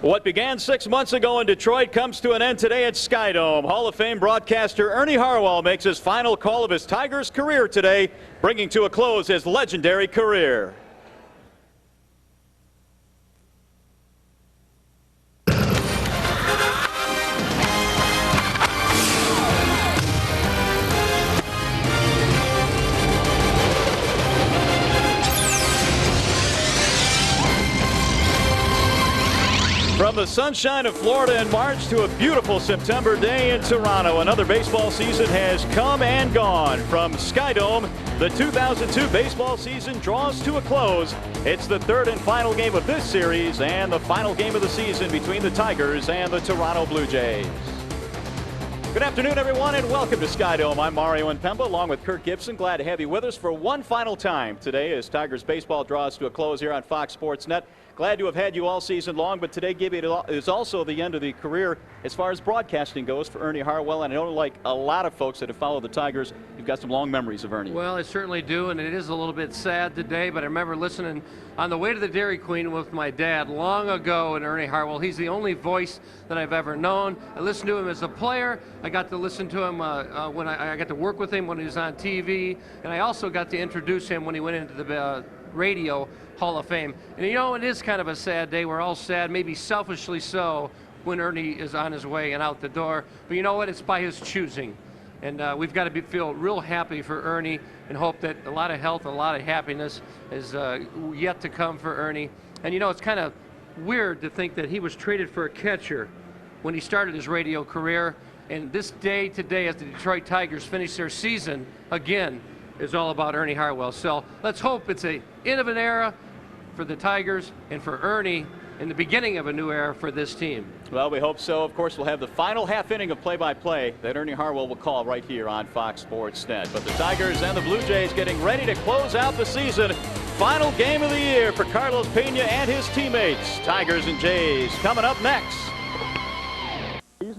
What began 6 months ago in Detroit comes to an end today at Skydome. Hall of Fame broadcaster Ernie Harwell makes his final call of his Tigers career today, bringing to a close his legendary career. From the sunshine of Florida in March to a beautiful September day in Toronto, another baseball season has come and gone. From Skydome, the 2002 baseball season draws to a close. It's the third and final game of this series and the final game of the season between the Tigers and the Toronto Blue Jays. Good afternoon, everyone, and welcome to Skydome. I'm Mario Impemba, along with Kurt Gibson. Glad to have you with us for one final time today as Tigers baseball draws to a close here on Fox Sports Net. Glad to have had you all season long, but today, Gibby, is also the end of the career as far as broadcasting goes for Ernie Harwell. And I know, like a lot of folks that have followed the Tigers, you've got some long memories of Ernie. Well, I certainly do, and it is a little bit sad today, but I remember listening on the way to the Dairy Queen with my dad long ago, and Ernie Harwell. He's the only voice that I've ever known. I listened to him as a player. I got to listen to him when I got to work with him when he was on TV, and I also got to introduce him when he went into the radio Hall of Fame. And you know, it is kind of a sad day. We're all sad, maybe selfishly so, when Ernie is on his way and out the door. But you know what? It's by his choosing. And we've got to feel real happy for Ernie and hope that a lot of health and a lot of happiness is yet to come for Ernie. And you know, it's kind of weird to think that he was traded for a catcher when he started his radio career. And this day today, as the Detroit Tigers finish their season again, is all about Ernie Harwell. So let's hope it's an end of an era for the Tigers and for Ernie in the beginning of a new era for this team. Well, we hope so. Of course, we'll have the final half inning of play-by-play that Ernie Harwell will call right here on Fox Sports Net. But the Tigers and the Blue Jays getting ready to close out the season. Final game of the year for Carlos Pena and his teammates. Tigers and Jays coming up next.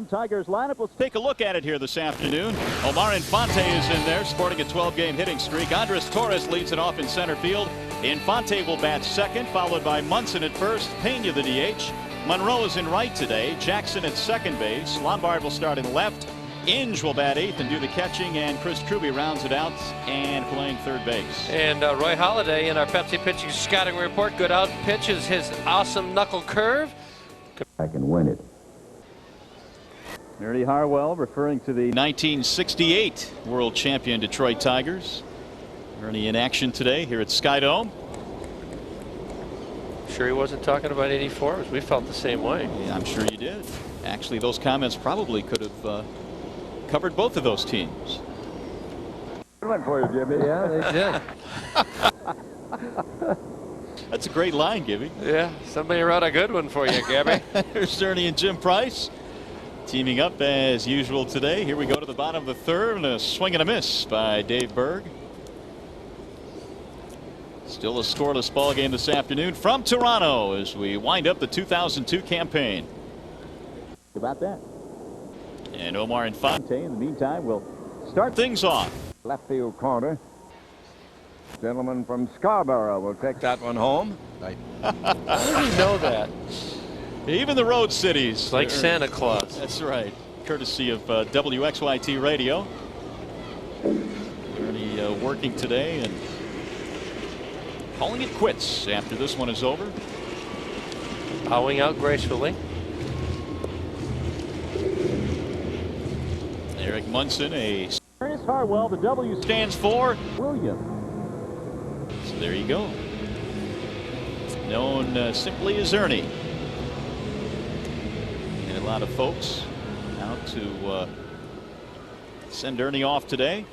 Tigers lineup. Let's take a look at it here this afternoon. Omar Infante is in there, sporting a 12-game hitting streak. Andres Torres leads it off in center field. Infante will bat second, followed by Munson at first. Pena the DH. Monroe is in right today. Jackson at second base. Lombard will start in left. Inge will bat eighth and do the catching, and Chris Truby rounds it out and playing third base. And Roy Halladay in our Pepsi pitching scouting report. Good out pitch is his awesome knuckle curve. I can win it. Ernie Harwell referring to the 1968 world champion Detroit Tigers. Ernie in action today here at Skydome. Sure he wasn't talking about 84? We felt the same way. Yeah, I'm sure you did. Actually, those comments probably could have covered both of those teams. Good one for you, Jimmy. Yeah, they did. That's a great line, Gibby. Yeah, somebody wrote a good one for you, Gabby. There's Ernie and Jim Price teaming up as usual today. Here we go to the bottom of the third, and a swing and a miss by Dave Berg. Still a scoreless ball game this afternoon from Toronto as we wind up the 2002 campaign. About that. And Omar Infante, in the meantime, will start things off. Left field corner. Gentleman from Scarborough will take that one home. How did you know that? Even the road cities. It's like Santa Claus. That's right. Courtesy of WXYT Radio. Ernie working today and calling it quits after this one is over. Bowing out gracefully. Eric Munson, Ernest Harwell. The W stands for William. So there you go. Known simply as Ernie. And a lot of folks out to send Ernie off today.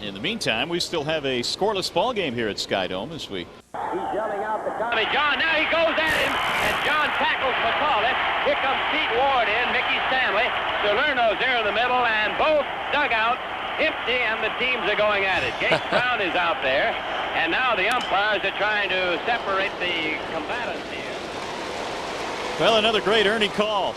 In the meantime, we still have a scoreless ball game here at Skydome as we. He's yelling out the Tommy John. Now he goes at him, and John tackles McCauley. Here comes Pete Ward in, Mickey Stanley. Salerno's there in the middle, and both dugouts empty, and the teams are going at it. Gates Brown is out there, and now the umpires are trying to separate the combatants here. Well, another great Ernie call.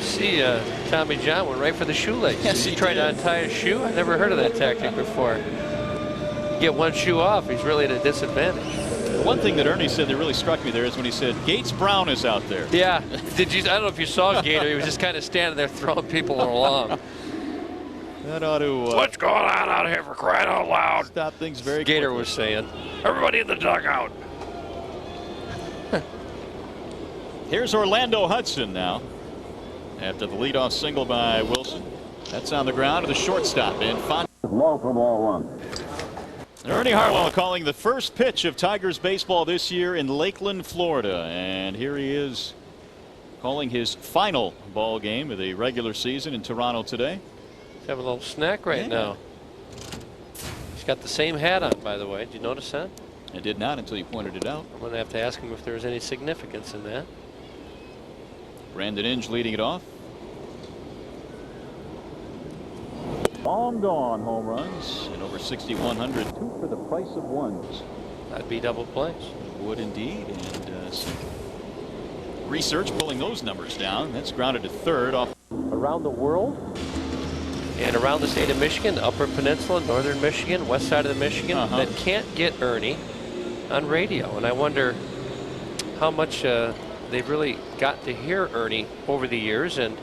See, Tommy John went right for the shoelace. Yes, he tried to untie his shoe. I never heard of that tactic before. Get one shoe off, he's really at a disadvantage. One thing that Ernie said that really struck me there is when he said Gates Brown is out there. Yeah. Did you? I don't know if you saw Gator. He was just kind of standing there throwing people along. That ought to. What's going on out here for crying out loud? Stop things very Gator quickly. was saying, everybody in the dugout. Here's Orlando Hudson now. After the leadoff single by Wilson. That's on the ground to the shortstop. And Low for ball one. Ernie Harwell calling the first pitch of Tigers baseball this year in Lakeland, Florida. And here he is calling his final ball game of the regular season in Toronto today. He's having a little snack right now. He's got the same hat on, by the way. Did you notice that? I did not until you pointed it out. I'm going to have to ask him if there was any significance in that. Brandon Inge leading it off. Long gone home runs and over 6,100. Two for the price of ones. That'd be double plays. Would indeed. And some research pulling those numbers down. That's grounded to third off. Around the world and around the state of Michigan, Upper Peninsula, Northern Michigan, west side of the Michigan, that can't get Ernie on radio. And I wonder how much they've really got to hear Ernie over the years and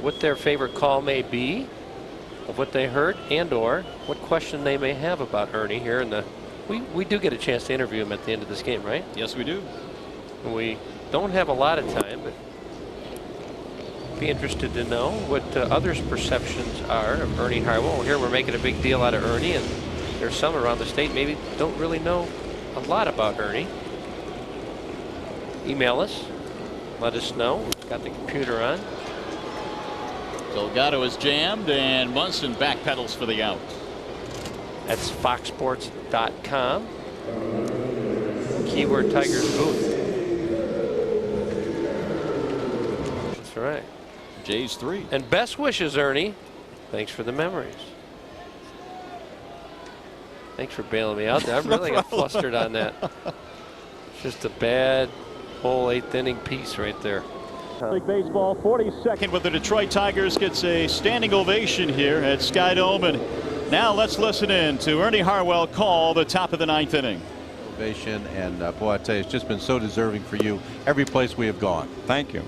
what their favorite call may be of what they heard and or what question they may have about Ernie here in the we do get a chance to interview him at the end of this game, right? Yes, we do. And we don't have a lot of time, but be interested to know what others' perceptions are of Ernie Harwell. Here we're making a big deal out of Ernie, and there's some around the state maybe don't really know a lot about Ernie. Email us, let us know. We've got the computer on. Delgado is jammed, and Munson backpedals for the out. That's foxsports.com. Keyword Tigers booth. That's right. Jays 3. And best wishes, Ernie. Thanks for the memories. Thanks for bailing me out there. I really got flustered on that. It's just a bad whole 8th inning piece right there. Big baseball, 42nd with the Detroit Tigers gets a standing ovation here at Skydome. And now let's listen in to Ernie Harwell call the top of the 9th inning. Ovation, and boy, I tell you, it's just been so deserving for you every place we have gone. Thank you.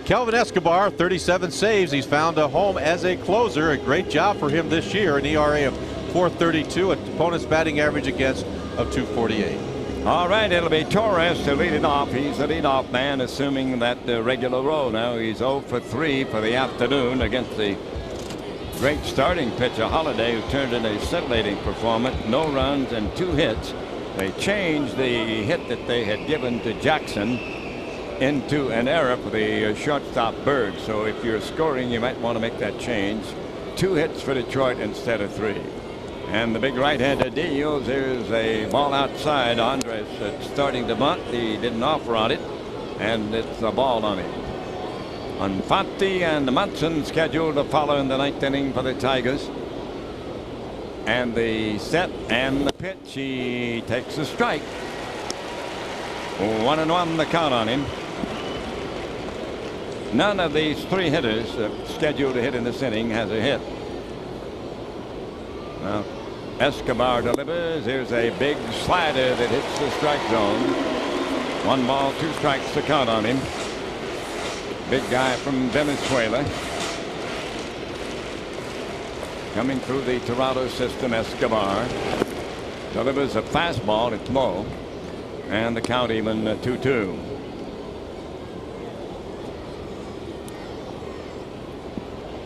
Kelvin Escobar, 37 saves. He's found a home as a closer. A great job for him this year. An ERA of .432, an opponent's batting average against of .248. All right, it'll be Torres to lead it off. He's the leadoff man, assuming that regular role. Now he's 0 for 3 for the afternoon against the great starting pitcher Holiday, who turned in a scintillating performance. No runs and 2 hits. They changed the hit that they had given to Jackson into an error for the shortstop Bird. So if you're scoring, you might want to make that change. 2 hits for Detroit instead of 3. And the big right-hander deals. There's a ball outside. Andres starting to bunt. He didn't offer on it, and it's a ball on him. Infante and Munson scheduled to follow in the 9th inning for the Tigers. And the set and the pitch. He takes a strike. 1-1 the count on him. None of these 3 hitters scheduled to hit in this inning has a hit. Now, Escobar delivers. Here's a big slider that hits the strike zone. 1 ball, 2 strikes to count on him. Big guy from Venezuela. Coming through the Toronto system, Escobar delivers a fastball. It's low. And the count even 2-2.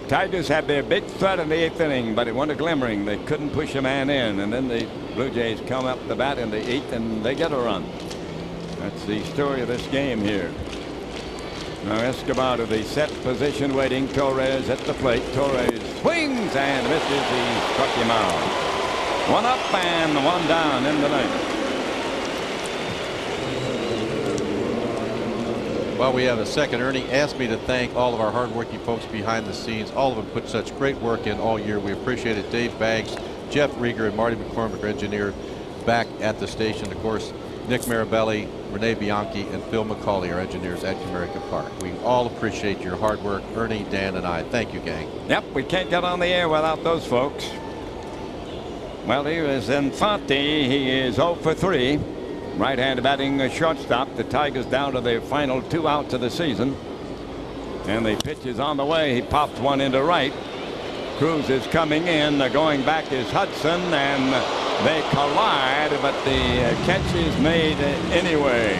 Tigers had their big threat in the 8th inning, but it went a glimmering. They couldn't push a man in, and then the Blue Jays come up the bat in the 8th, and they get a run. That's the story of this game here. Now Escobar to the set position, waiting. Torres at the plate. Torres swings and misses. He struck him out. 1 up and 1 down in the 9th. While we have a second, Ernie asked me to thank all of our hardworking folks behind the scenes. All of them put such great work in all year. We appreciate it. Dave Banks, Jeff Rieger, and Marty McCormick, our engineer, back at the station. Of course, Nick Marabelli, Renee Bianchi, and Phil McCauley, our engineers at Comerica Park. We all appreciate your hard work. Ernie, Dan, and I. Thank you, gang. Yep, we can't get on the air without those folks. Well, here is Infante. He is 0 for 3. Right-handed batting shortstop. The Tigers down to their final 2 outs of the season. And the pitch is on the way. He popped one into right. Cruz is coming in. Going back is Hudson, and they collide, but the catch is made anyway.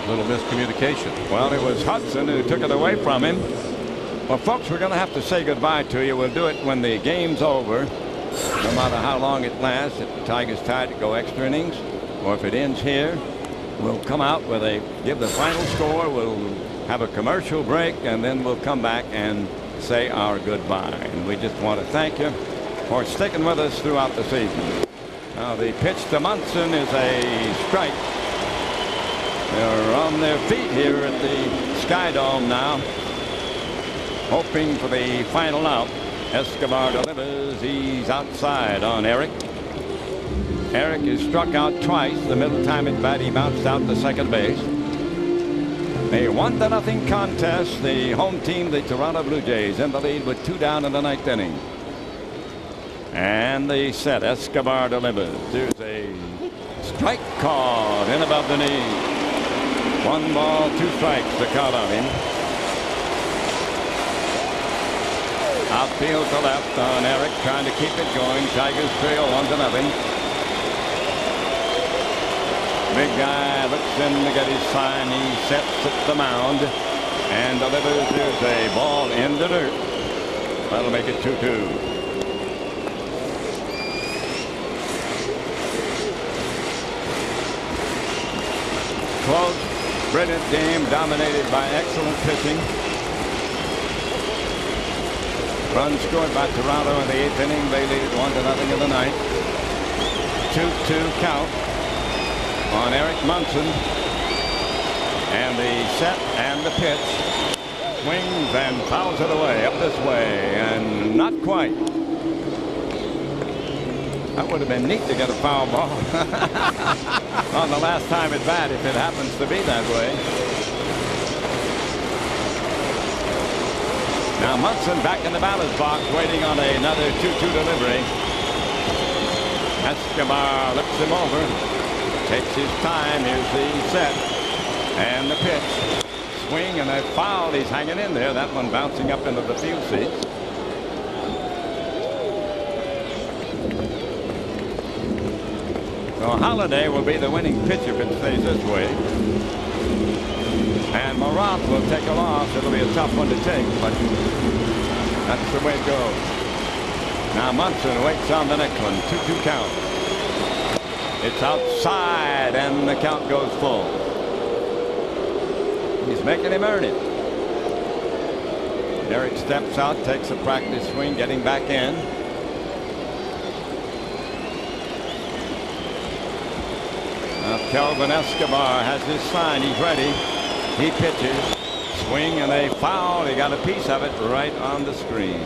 Little miscommunication. Well, it was Hudson who took it away from him. Well, folks, we're going to have to say goodbye to you. We'll do it when the game's over. No matter how long it lasts, if the Tigers tied to go extra innings, or if it ends here, we'll come out where they give the final score. We'll have a commercial break, and then we'll come back and say our goodbye. And we just want to thank you for sticking with us throughout the season. Now, the pitch to Munson is a strike. They're on their feet here at the Sky Dome now, hoping for the final out. Escobar delivers. He's outside on Eric. Eric is struck out twice. The middle time at bat, he bounced out to second base. A 1-0 contest. The home team, the Toronto Blue Jays, in the lead with 2 down in the 9th inning. And the set. Escobar delivers. There's a strike called in above the knee. 1 ball, 2 strikes, the count on him. Outfield to left on Eric, trying to keep it going. Tigers trail 1-0. Big guy looks in to get his sign. He sets at the mound and delivers. There's a ball in the dirt. That'll make it 2-2. Close, brilliant game, dominated by excellent pitching. Run scored by Toronto in the 8th inning. They lead it 1-0 in the 9th. 2-2 count on Eric Munson. And the set and the pitch. Swings and fouls it away up this way, and not quite. That would have been neat to get a foul ball on the last time at bat if it happens to be that way. Now Munson back in the batter's box waiting on another 2-2 delivery. Escobar lifts him over. Takes his time. Here's the set. And the pitch. Swing and a foul. He's hanging in there. That one bouncing up into the field seats. So Holiday will be the winning pitcher if it stays this way. And Morant will take a loss. It'll be a tough one to take, but that's the way it goes. Now Munson waits on the next one. 2-2 count. It's outside, and the count goes full. He's making him earn it. Eric steps out, takes a practice swing, getting back in. Now Kelvin Escobar has his sign. He's ready. He pitches. Swing and a foul. He got a piece of it right on the screen.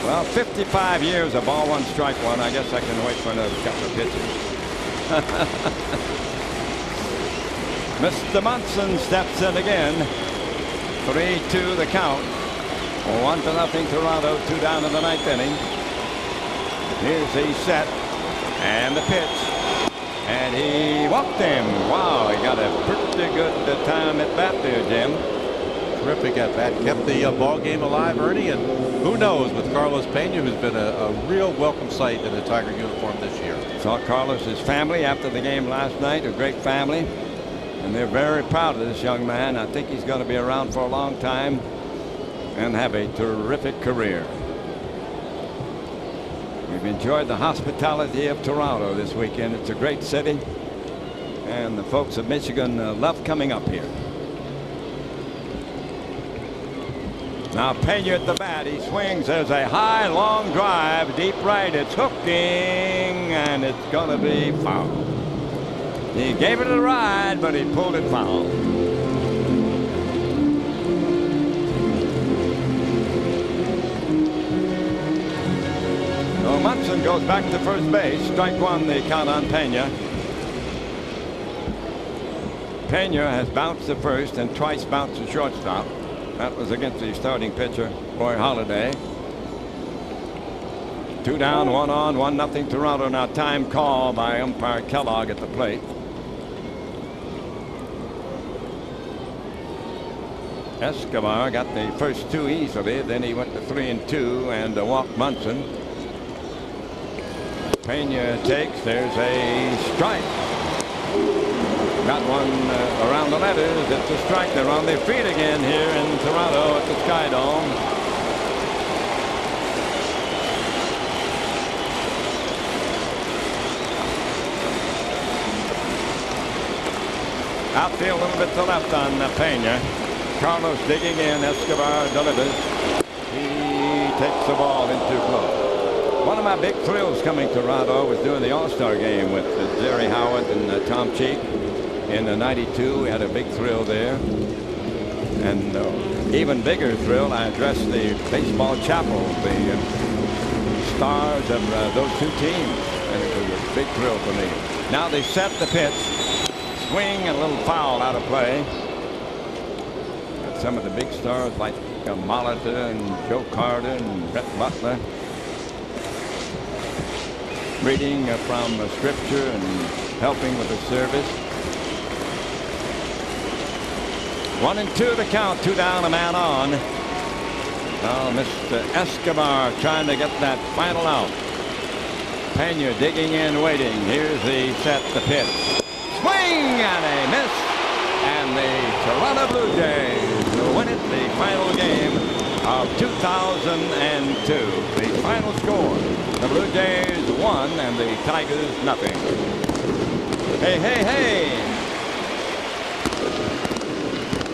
Well, 55 years of ball one, strike one. I guess I can wait for another couple of pitches. Mr. Munson steps in again. 3-2 the count. 1-0 Toronto. 2 down in the 9th inning. Here's the set and the pitch. And he walked him. Wow, he got a pretty good time at bat there, Jim. Terrific at bat. Kept the ball game alive, Ernie. And who knows, with Carlos Pena, who's been a real welcome sight in a Tiger uniform this year. Saw Carlos's family after the game last night. A great family. And they're very proud of this young man. I think he's going to be around for a long time and have a terrific career. We've enjoyed the hospitality of Toronto this weekend. It's a great city, and the folks of Michigan love coming up here. Now Pena at the bat. He swings. There's a high, long drive, deep right. It's hooking, and it's going to be foul. He gave it a ride, but he pulled it foul. So Munson goes back to first base. Strike one, the count on Pena. Pena has bounced to first and twice bounced to shortstop. That was against the starting pitcher, Roy Halladay. 2 down, 1 on, 1-0 Toronto. Now time call by umpire Kellogg at the plate. Escobar got the first 2 easily, then he went to 3 and 2 and walked Munson. Pena takes, there's a strike. Got one around the letters. It's a strike. They're on their feet again here in Toronto at the Sky Dome. Outfield a little bit to left on Pena. Carlos digging in. Escobar delivers. He takes the ball in too close. One of my big thrills coming to Toronto was doing the All-Star game with Jerry Howard and Tom Cheek in '92. We had a big thrill there. And even bigger thrill, I addressed the baseball chapel, the stars of those 2 teams. And it was a big thrill for me. Now they set the pitch. Swing and a little foul out of play. Got some of the big stars like Molitor and Joe Carter and Brett Butler reading from scripture and helping with the service. 1 and 2 to count. 2 down, a man on. Now Mr. Escobar trying to get that final out. Pena digging in, waiting. Here's the set, the pitch. Swing and a miss. And the Toronto Blue Jays win it, the final game of 2002. The final score. The Blue Jays 1 and the Tigers 0. Hey, hey, hey.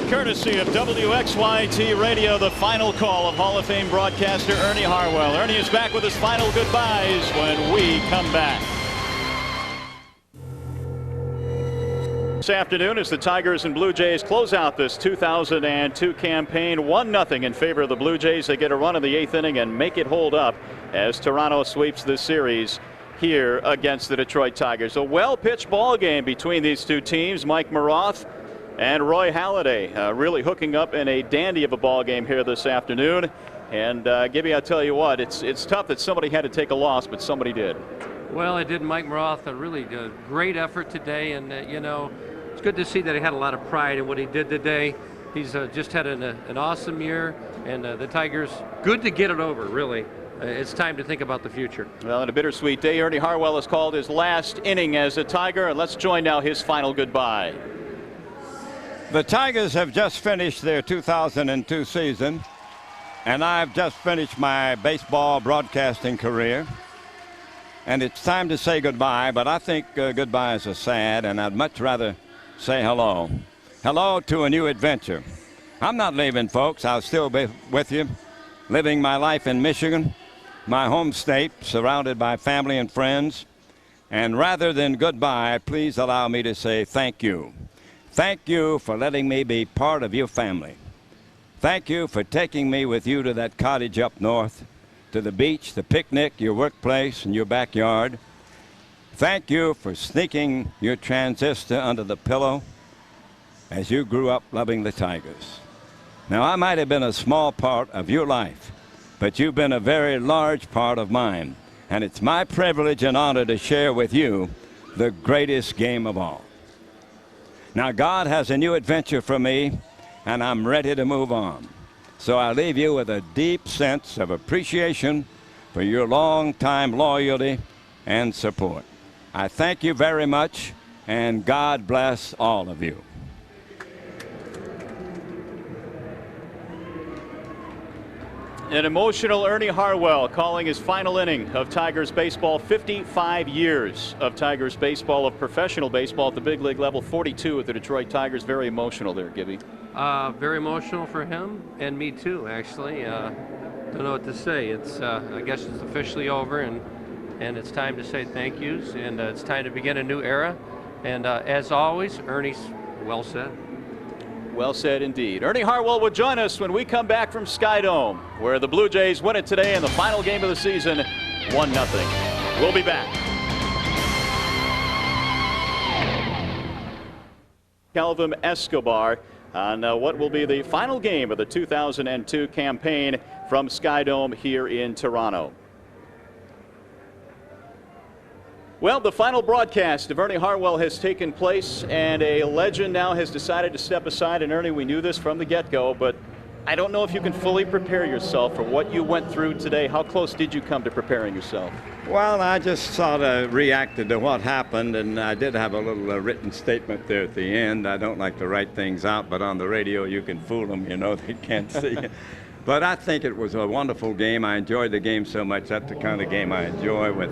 Courtesy of WXYT Radio, the final call of Hall of Fame broadcaster Ernie Harwell. Ernie is back with his final goodbyes when we come back. This afternoon as the Tigers and Blue Jays close out this 2002 campaign, 1-0 in favor of the Blue Jays. They get a run in the 8th inning and make it hold up as Toronto sweeps this series here against the Detroit Tigers. A well-pitched ball game between these 2 teams. Mike Maroth and Roy Halladay really hooking up in a dandy of a ball game here this afternoon. And Gibby, I'll tell you what, it's tough that somebody had to take a loss, but somebody did. Well, it did. Mike Maroth a really great effort today, and you know, it's good to see that he had a lot of pride in what he did today. He's just had an awesome year, and the Tigers, good to get it over, really. It's time to think about the future. Well, in a bittersweet day, Ernie Harwell has called his last inning as a Tiger, and let's join now his final goodbye. The Tigers have just finished their 2002 season, and I've just finished my baseball broadcasting career. And it's time to say goodbye, but I think goodbyes are sad, and I'd much rather say hello. Hello to a new adventure. I'm not leaving, folks. I'll still be with you, living my life in Michigan, my home state, surrounded by family and friends. And rather than goodbye, please allow me to say thank you. Thank you for letting me be part of your family. Thank you for taking me with you to that cottage up north, to the beach, the picnic, your workplace, and your backyard. Thank you for sneaking your transistor under the pillow as you grew up loving the Tigers. Now, I might have been a small part of your life, but you've been a very large part of mine, and it's my privilege and honor to share with you the greatest game of all. Now, God has a new adventure for me, and I'm ready to move on. So I leave you with a deep sense of appreciation for your long-time loyalty and support. I thank you very much, and God bless all of you. An emotional Ernie Harwell calling his final inning of Tigers baseball. 55 years of Tigers baseball, of professional baseball at the big league level. 42 with the Detroit Tigers. Very emotional there, Gibby. Very emotional for him and me too, actually. Don't know what to say. It's I guess it's officially over, and it's time to say thank yous, and it's time to begin a new era. And as always, Ernie's well said. Well said indeed. Ernie Harwell will join us when we come back from Sky Dome, where the Blue Jays win it today in the final game of the season, 1-0. We'll be back. Calvin Escobar on what will be the final game of the 2002 campaign from Skydome here in Toronto. Well, the final broadcast of Ernie Harwell has taken place, and a legend now has decided to step aside. And Ernie, we knew this from the get-go, but I don't know if you can fully prepare yourself for what you went through today. How close did you come to preparing yourself? Well, I just sort of reacted to what happened, and I did have a little written statement there at the end. I don't like to write things out, but on the radio you can fool them, you know, they can't see. But I think it was a wonderful game. I enjoyed the game so much. That's the kind of game I enjoy, with,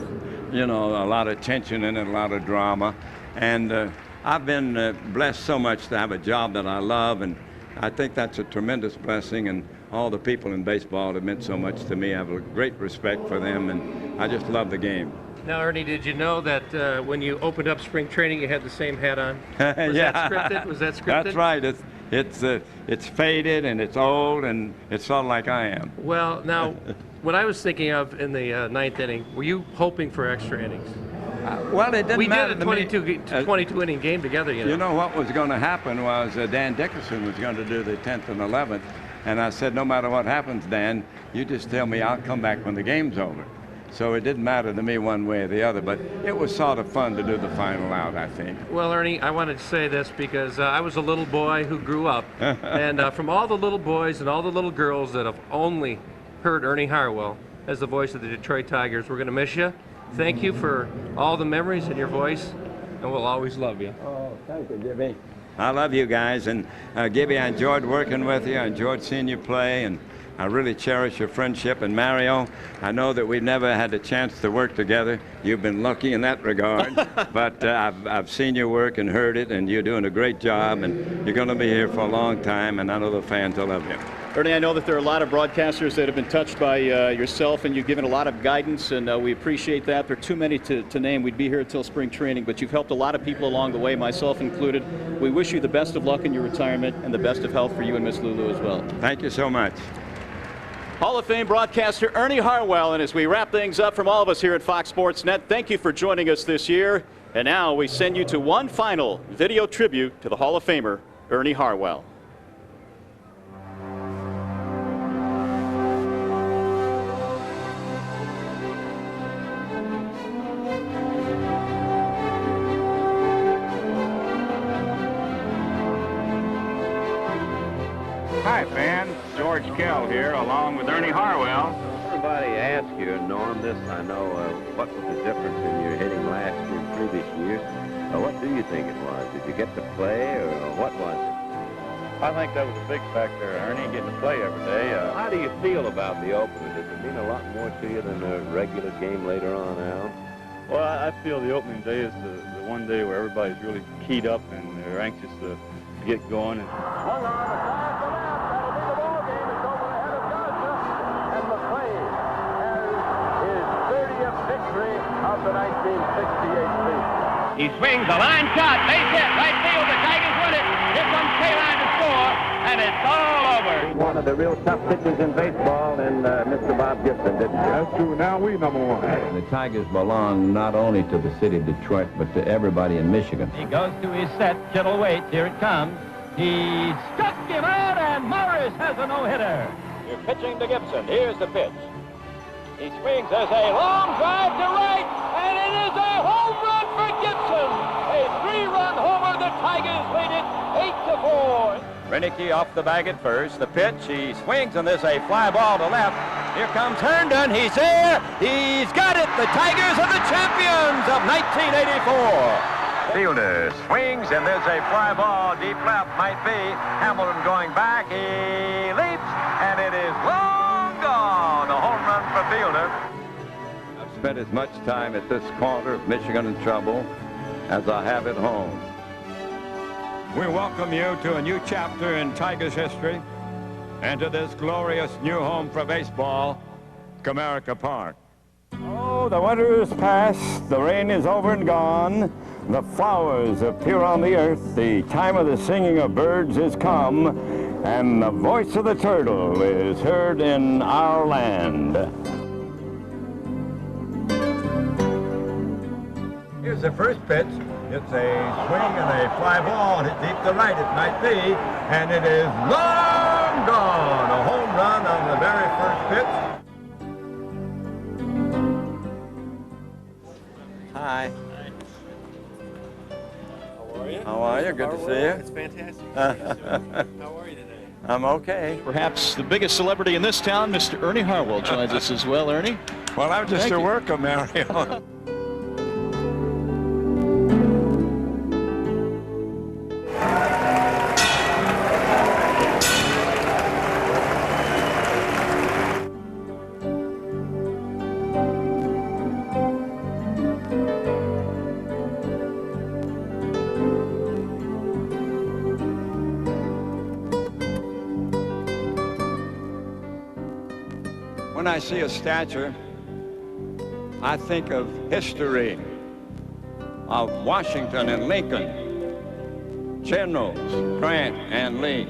you know, a lot of tension in it, a lot of drama. And I've been blessed so much to have a job that I love, and I think that's a tremendous blessing, and all the people in baseball have meant so much to me. I have a great respect for them, and I just love the game. Now, Ernie, did you know that when you opened up spring training, you had the same hat on? Was Yeah. that scripted? Was that scripted? That's right. It's faded, and it's old, and it's sort of like I am. Well, now, what I was thinking of in the ninth inning, were you hoping for extra innings? Well, it didn't We matter did a to me. 22 inning game together, you know. You know what was going to happen was Dan Dickerson was going to do the 10th and 11th, and I said, no matter what happens, Dan, you just tell me, I'll come back when the game's over. So it didn't matter to me one way or the other, but it was sort of fun to do the final out, I think. Well, Ernie, I wanted to say this because I was a little boy who grew up, and from all the little boys and all the little girls that have only heard Ernie Harwell as the voice of the Detroit Tigers, we're going to miss you. Thank you for all the memories in your voice, and we'll always love you. Oh, thank you, Gibby. I love you guys, and Gibby, I enjoyed working with you. I enjoyed seeing you play, and I really cherish your friendship. And Mario, I know that we've never had a chance to work together. You've been lucky in that regard, but I've seen your work and heard it, and you're doing a great job, and you're going to be here for a long time, and I know the fans will love you. Ernie, I know that there are a lot of broadcasters that have been touched by yourself, and you've given a lot of guidance, and we appreciate that. There are too many to name. We'd be here until spring training, but you've helped a lot of people along the way, myself included. We wish you the best of luck in your retirement and the best of health for you and Miss Lulu as well. Thank you so much. Hall of Fame broadcaster Ernie Harwell, and as we wrap things up from all of us here at Fox Sports Net, thank you for joining us this year. And now we send you to one final video tribute to the Hall of Famer, Ernie Harwell. Hi, fans. George Kell here, along with Ernie Harwell. Everybody asks you, Norm, this I know, what was the difference in your hitting last year and previous years? What do you think it was? Did you get to play, or what was it? I think that was a big factor, Ernie, getting to play every day. How do you feel about the opener? Does it mean a lot more to you than a regular game later on, Al? Well, I feel the opening day is the one day where everybody's really keyed up and they're anxious to get going. And victory of the 1968 season. He swings a line shot, base hit, right field. The Tigers win it. Here comes K-Line to score, and it's all over. One of the real tough pitchers in baseball, and Mr. Bob Gibson didn't you? that's true. Now we number one. The Tigers belong not only to the city of Detroit, but to everybody in Michigan. He goes to his set. Kittle waits. Here it comes. He struck him out, and Morris has a no-hitter. You're pitching to Gibson. Here's the pitch. He swings. There's a long drive to right, and it is a home run for Gibson. A 3-run homer. The Tigers lead it 8-4. Renicky off the bag at first. The pitch. He swings, and there's a fly ball to left. Here comes Herndon. He's there. He's got it. The Tigers are the champions of 1984. Fielder swings, and there's a fly ball deep left. Might be Hamilton going back. He leaps, and it is long gone. A home run for Fielder. I've spent as much time at this corner of Michigan in trouble as I have at home. We welcome you to a new chapter in Tigers history and to this glorious new home for baseball, Comerica Park. Oh, the winter is past, the rain is over and gone, the flowers appear on the earth, the time of the singing of birds is come, and the voice of the turtle is heard in our land. Here's the first pitch. It's a swing and a fly ball hit deep to right, it might be, and it is long gone. A home run on the very first pitch. Hi. How are you? How are you? Good to see you. It's fantastic. How are you today? I'm okay. Perhaps the biggest celebrity in this town, Mr. Ernie Harwell, joins us as well. Ernie? Well, I'm just a worker, Mario. When I see a statue, I think of history, of Washington and Lincoln, Generals Grant and Lee.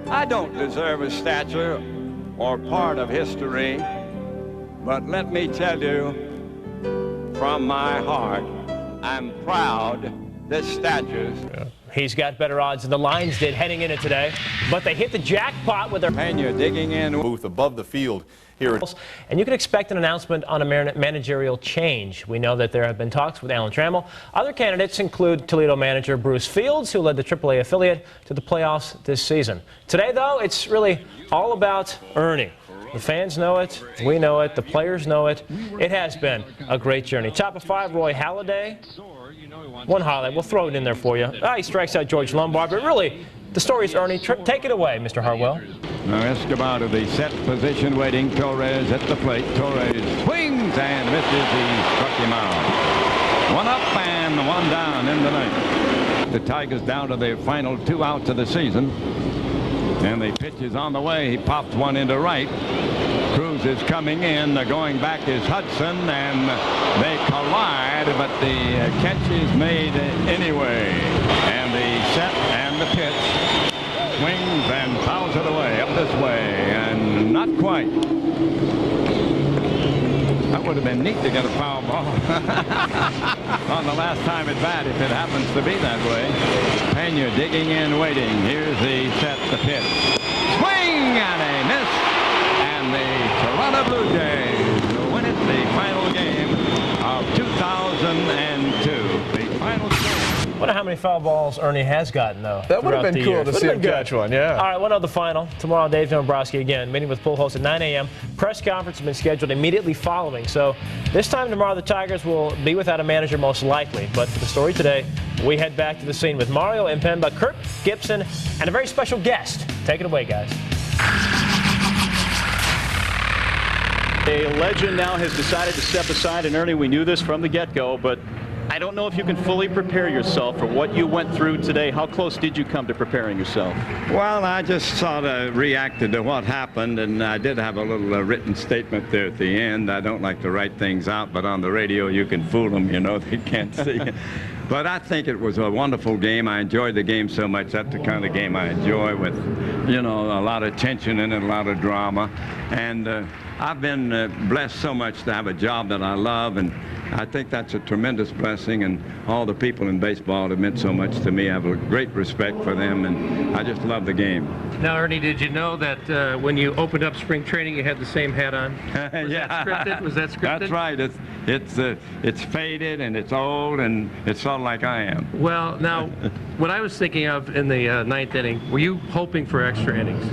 I don't deserve a statue or part of history, but let me tell you, from my heart, I'm proud this statue's. He's got better odds than the Lions did heading into today, but they hit the jackpot with their Pena digging in booth above the field here. And you can expect an announcement on a managerial change. We know that there have been talks with Alan Trammell. Other candidates include Toledo manager Bruce Fields, who led the AAA affiliate to the playoffs this season. Today, though, it's really all about Ernie. The fans know it, we know it, the players know it. It has been a great journey. Top of 5, Roy Halladay. One highlight, we'll throw it in there for you. He strikes out George Lombard, but really, the story is Ernie. Take it away, Mr. Harwell. Now Escobar to the set position, waiting. Torres at the plate. Torres swings and misses. He struck him out. One up and one down in the ninth. The Tigers down to their final 2 outs of the season. And the pitch is on the way. He pops one into right. Cruz is coming in. Going back is Hudson, and they collide, but the catch is made anyway. And the set and the pitch swings and fouls it away up this way, and not quite. That would have been neat to get a foul ball on the last time at bat if it happens to be that way. Pena digging in, waiting. Here's the set, the pitch. Swing and a miss. And the Toronto Blue Jays win it, the final game of 2002. The final game. I wonder how many foul balls Ernie has gotten, though. That would have been cool to see him catch one, yeah. All right, one of the final. Tomorrow, Dave Dombrowski again, meeting with Pujols at 9 a.m. Press conference has been scheduled immediately following. So this time tomorrow, the Tigers will be without a manager most likely. But for the story today, we head back to the scene with Mario Impemba, Kirk Gibson, and a very special guest. Take it away, guys. A legend now has decided to step aside, and Ernie, we knew this from the get-go, but I don't know if you can fully prepare yourself for what you went through today. How close did you come to preparing yourself? Well, I just sort of reacted to what happened, and I did have a little written statement there at the end. I don't like to write things out, but on the radio you can fool them, you know, they can't see. But I think it was a wonderful game. I enjoyed the game so much. That's the kind of game I enjoy, with, you know, a lot of tension in it, a lot of drama. And I've been blessed so much to have a job that I love, and I think that's a tremendous blessing, and all the people in baseball have meant so much to me. I have a great respect for them, and I just love the game. Now, Ernie, did you know that when you opened up spring training, you had the same hat on? Was Yeah. that scripted? Was that scripted? That's right. It's faded, and it's old, and it's sort of like I am. Well, now, what I was thinking of in the ninth inning, were you hoping for extra innings?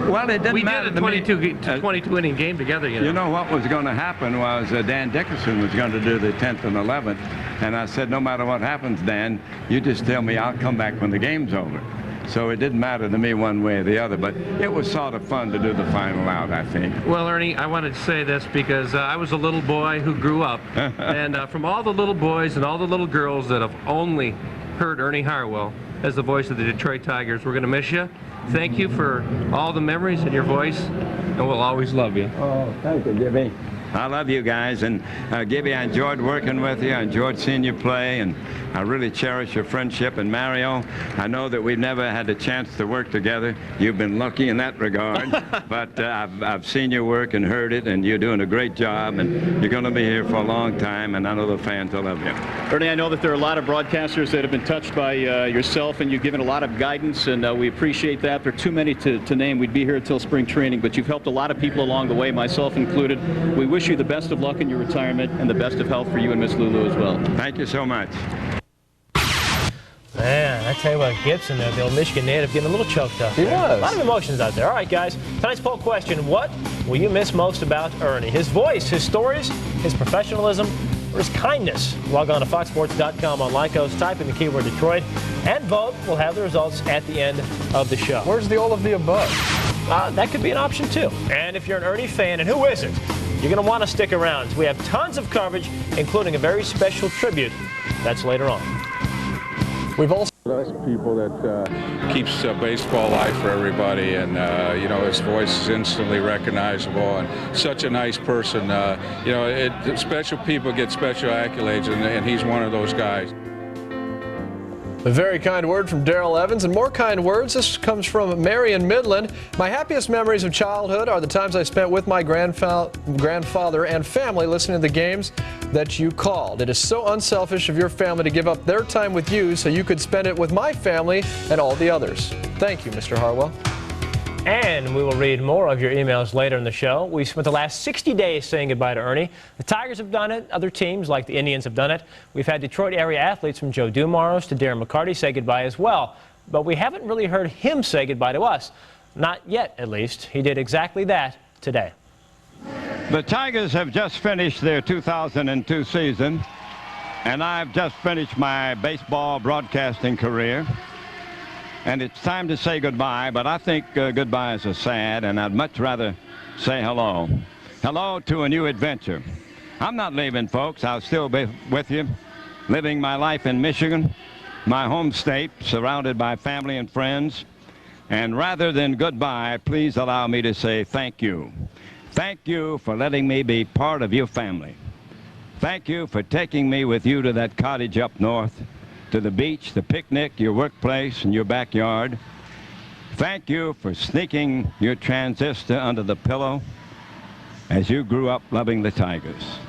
Well, it didn't matter to me. We did a 22-inning game together, you know. You know what was going to happen was Dan Dickerson was going to do the 10th and 11th, and I said, no matter what happens, Dan, you just tell me I'll come back when the game's over. So it didn't matter to me one way or the other, but it was sort of fun to do the final out, I think. Well, Ernie, I wanted to say this because I was a little boy who grew up, and from all the little boys and all the little girls that have only heard Ernie Harwell as the voice of the Detroit Tigers, we're going to miss you. Thank you for all the memories and your voice, and we'll always love you. Oh, thank you, Jimmy. I love you guys, and Gibby, I enjoyed working with you. I enjoyed seeing you play, and I really cherish your friendship. And Mario, I know that we've never had a chance to work together. You've been lucky in that regard, but I've seen your work and heard it, and you're doing a great job, and you're going to be here for a long time, and I know the fans will love you. Ernie, I know that there are a lot of broadcasters that have been touched by yourself, and you've given a lot of guidance, and we appreciate that. There are too many to name. We'd be here until spring training, but you've helped a lot of people along the way, myself included. We wish you the best of luck in your retirement and the best of health for you and Miss Lulu as well. Thank you so much. Man, I tell you what, Gibson there, the old Michigan native, getting a little choked up. He was. A lot of emotions out there. All right, guys, tonight's poll question, what will you miss most about Ernie? His voice, his stories, his professionalism, or his kindness? Log on to foxsports.com on Lycos, type in the keyword Detroit, and vote. We'll have the results at the end of the show. Where's the all of the above? That could be an option, too. And if you're an Ernie fan, and who isn't, you're going to want to stick around. We have tons of coverage, including a very special tribute. That's later on. We've also nice people that keeps baseball alive for everybody, and you know, his voice is instantly recognizable, and such a nice person. You know, special people get special accolades, and he's one of those guys. a very kind word from Darrell Evans, and more kind words. This comes from Mary in Midland. My happiest memories of childhood are the times I spent with my grandfather and family listening to the games that you called. It is so unselfish of your family to give up their time with you so you could spend it with my family and all the others. Thank you, Mr. Harwell. And we will read more of your emails later in the show. We spent the last 60 days saying goodbye to Ernie. The Tigers have done it. Other teams, like the Indians, have done it. We've had Detroit area athletes from Joe Dumars to Darren McCarty say goodbye as well. But we haven't really heard him say goodbye to us. Not yet, at least. He did exactly that today. The Tigers have just finished their 2002 season, and I've just finished my baseball broadcasting career. And it's time to say goodbye, but I think goodbyes are sad, and I'd much rather say hello. Hello to a new adventure. I'm not leaving, folks. I'll still be with you, living my life in Michigan, my home state, surrounded by family and friends. And rather than goodbye, please allow me to say thank you. Thank you for letting me be part of your family. Thank you for taking me with you to that cottage up north, to the beach, the picnic, your workplace, and your backyard. Thank you for sneaking your transistor under the pillow as you grew up loving the Tigers.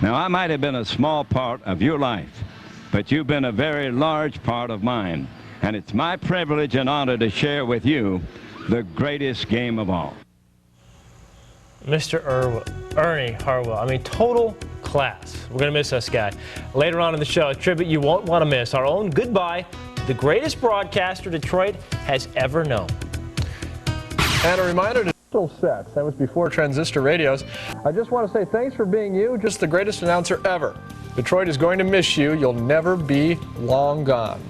Now, I might have been a small part of your life, but you've been a very large part of mine, and it's my privilege and honor to share with you the greatest game of all. Mr. Ernie Harwell, I mean, total class. We're going to miss this guy. Later on in the show, a tribute you won't want to miss. Our own goodbye to the greatest broadcaster Detroit has ever known. And a reminder to sets. That was before transistor radios. I just want to say thanks for being you, just the greatest announcer ever. Detroit is going to miss you. You'll never be long gone.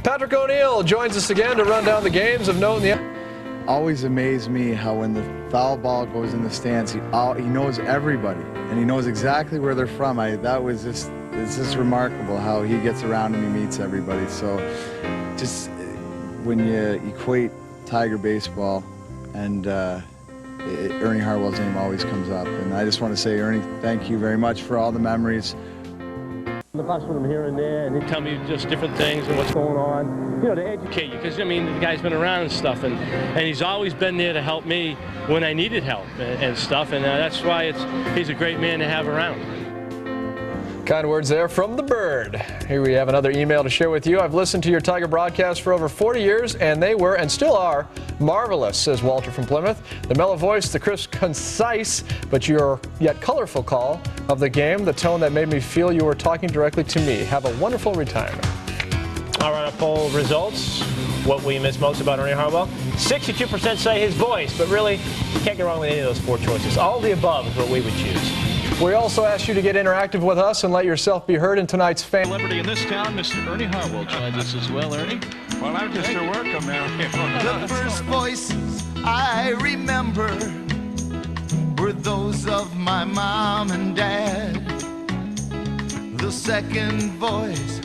Patrick O'Neill joins us again to run down the games of note in the... Always amazed me how when the foul ball goes in the stands, he knows everybody, and he knows exactly where they're from. It's just remarkable how he gets around and he meets everybody. So just when you equate Tiger baseball and Ernie Harwell's name always comes up. And I just want to say, Ernie, thank you very much for all the memories. The box with him here and there, and he'd tell me just different things and what's going on, you know, to educate you. Because, I mean, the guy's been around and stuff, and he's always been there to help me when I needed help and stuff, and that's why he's a great man to have around. Kind words there from the Bird. Here we have another email to share with you. I've listened to your Tiger broadcasts for over 40 years, and they were, and still are, marvelous, says Walter from Plymouth. The mellow voice, the crisp, concise, but your yet colorful call of the game, the tone that made me feel you were talking directly to me. Have a wonderful retirement. All right, our poll results. What we miss most about Ernie Harwell? 62% say his voice, but really, you can't go wrong with any of those four choices. All of the above is what we would choose. We also asked you to get interactive with us and let yourself be heard in tonight's fan. Celebrity in this town, Mr. Ernie Harwell joins us as well. Ernie? Well, I'm just a worker, man. The first voices I remember were those of my mom and dad. The second voice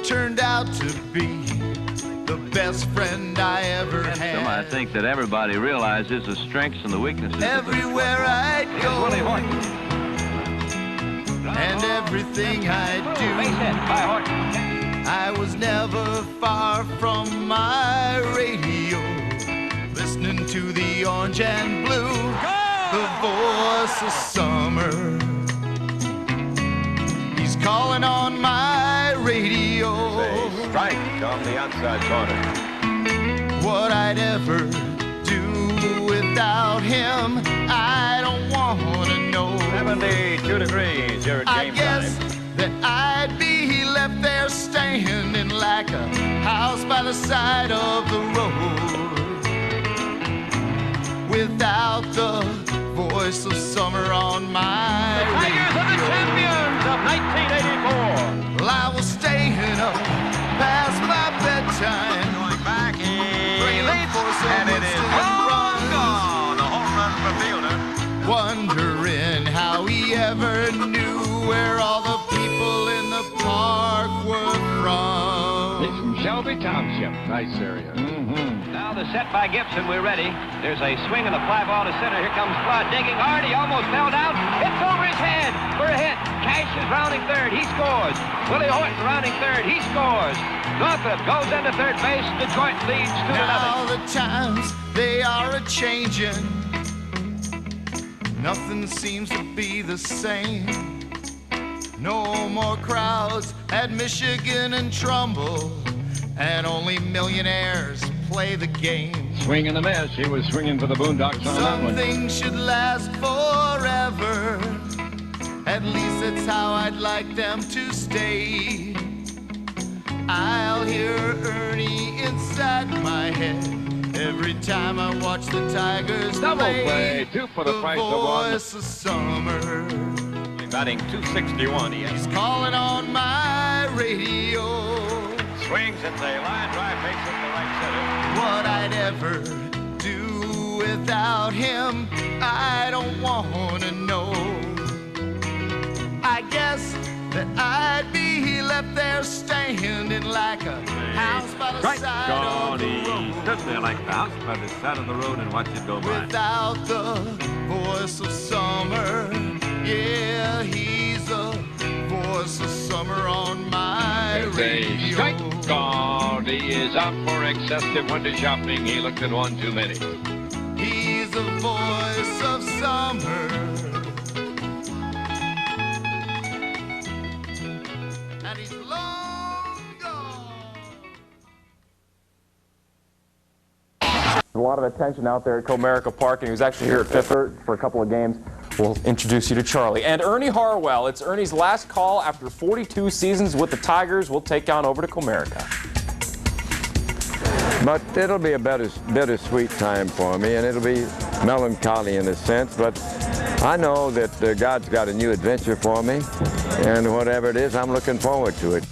turned out to be the the best friend I ever had. I think that everybody realizes the strengths and the weaknesses. Everywhere I'd go, Willie Horton. and everything I do, Base hit by Horton. I was never far from my radio, listening to the orange and blue, the voice of summer. He's calling on my radio. Say strike on the outside corner. What I'd ever do without him, I don't want to know. 72 degrees here at I game guess time. that I'd be left there standing like a house by the side of the road, without the voice of summer on my The Tigers are the champions of 1984. Well, I was staying up past my bedtime, Going back, he leaps, and and it is long gone. A home run for Fielder. wondering how he ever knew where all the people in the park were from. It's from Shelby Township. Nice area. Now the set by Gibson, we're ready. There's a swing and a fly ball to center. Here comes Flood digging hard. He almost fell down. It's over his head for a hit. Cash is rounding third. He scores. Willie Horton rounding third. He scores. Northrop goes into third base. Detroit leads 2-0. Now the times, they are a-changing. Nothing seems to be the same. No more crowds at Michigan and Trumbull, and only millionaires play the game. Swing and a miss. He was swinging for the Boondocks on that Some one. things should last forever. At least that's how I'd like them to stay. I'll hear Ernie inside my head every time I watch the Tigers Double play. play. 2 for the price of one. Voice of summer. Batting 261. He's calling on my radio. Swings at the line drive, takes it to right center. What I'd ever do without him, I don't want to know. I guess that I'd be left there standing like a house by the side of the road, Stood there like the house by the side of the road and watched it go by. without the voice of summer. Yeah, he's the voice of summer on my radio. Strike. God, he is out for excessive winter shopping. He looked at one too many. He's the voice of summer. And he's long gone. A lot of attention out there at Comerica Park, and he was actually here at Fifth Third for a couple of games. We'll introduce you to Charlie. And Ernie Harwell. It's Ernie's last call after 42 seasons with the Tigers. We'll take on over to Comerica. But it'll be a bittersweet time for me, and it'll be melancholy in a sense. But I know that God's got a new adventure for me, and whatever it is, I'm looking forward to it.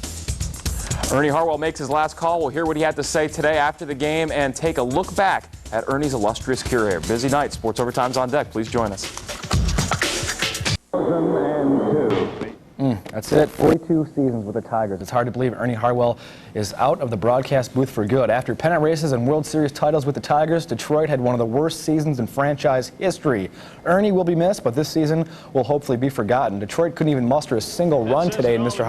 Ernie Harwell makes his last call. We'll hear what he had to say today after the game and take a look back at Ernie's illustrious career. Busy night. Sports Overtime's on deck. Please join us. 2002. That's it. 42 seasons with the Tigers. It's hard to believe Ernie Harwell is out of the broadcast booth for good. After pennant races and World Series titles with the Tigers, Detroit had one of the worst seasons in franchise history. Ernie will be missed, but this season will hopefully be forgotten. Detroit couldn't even muster a single run today in Mr.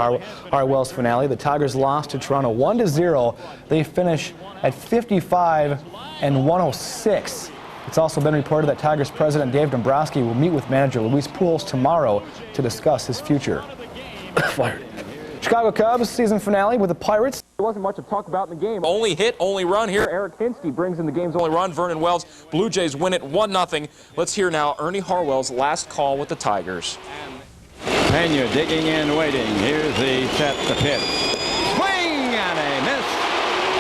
Harwell's finale. The Tigers lost to Toronto 1-0. They finish at 55-106. It's also been reported that Tigers president Dave Dombrowski will meet with manager Luis Pujols tomorrow to discuss his future. Fired. Chicago Cubs season finale with the Pirates. There wasn't much to talk about in the game. Only hit, only run here. Eric Hinsky brings in the game's only run. Vernon Wells, Blue Jays win it 1-0. Let's hear now Ernie Harwell's last call with the Tigers. Pena digging in, waiting. Here's the set, the pitch. Swing and a miss.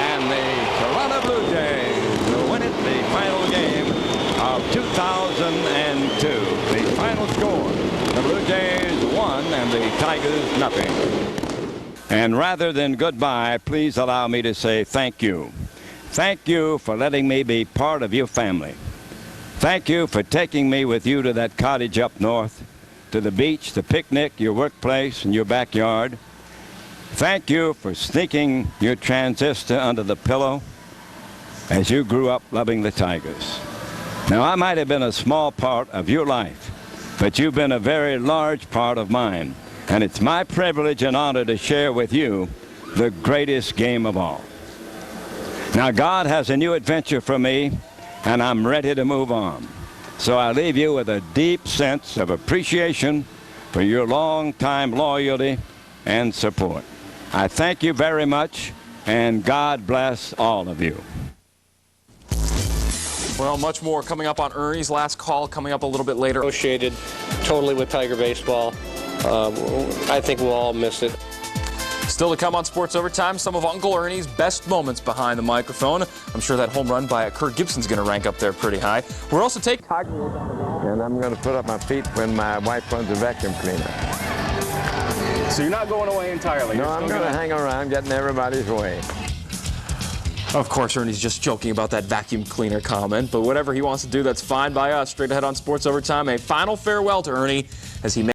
And the Toronto Blue Jays will win it, the final game of 2002. The final score, the Blue Jays 1 and the Tigers 0. And rather than goodbye, please allow me to say thank you. Thank you for letting me be part of your family. Thank you for taking me with you to that cottage up north, to the beach, the picnic, your workplace, and your backyard. Thank you for sneaking your transistor under the pillow as you grew up loving the Tigers. Now, I might have been a small part of your life, but you've been a very large part of mine. And it's my privilege and honor to share with you the greatest game of all. Now, God has a new adventure for me, and I'm ready to move on. So I leave you with a deep sense of appreciation for your long-time loyalty and support. I thank you very much, and God bless all of you. Well, much more coming up on Ernie's last call, coming up a little bit later. Associated totally with Tiger baseball. I think we'll all miss it. Still to come on Sports Overtime, some of Uncle Ernie's best moments behind the microphone. I'm sure that home run by Kirk Gibson's going to rank up there pretty high. We're also taking... And I'm going to put up my feet when my wife runs a vacuum cleaner. So you're not going away entirely? No, I'm going to hang around getting everybody's way. Of course, Ernie's just joking about that vacuum cleaner comment, but whatever he wants to do, that's fine by us. Straight ahead on Sports Overtime, a final farewell to Ernie as he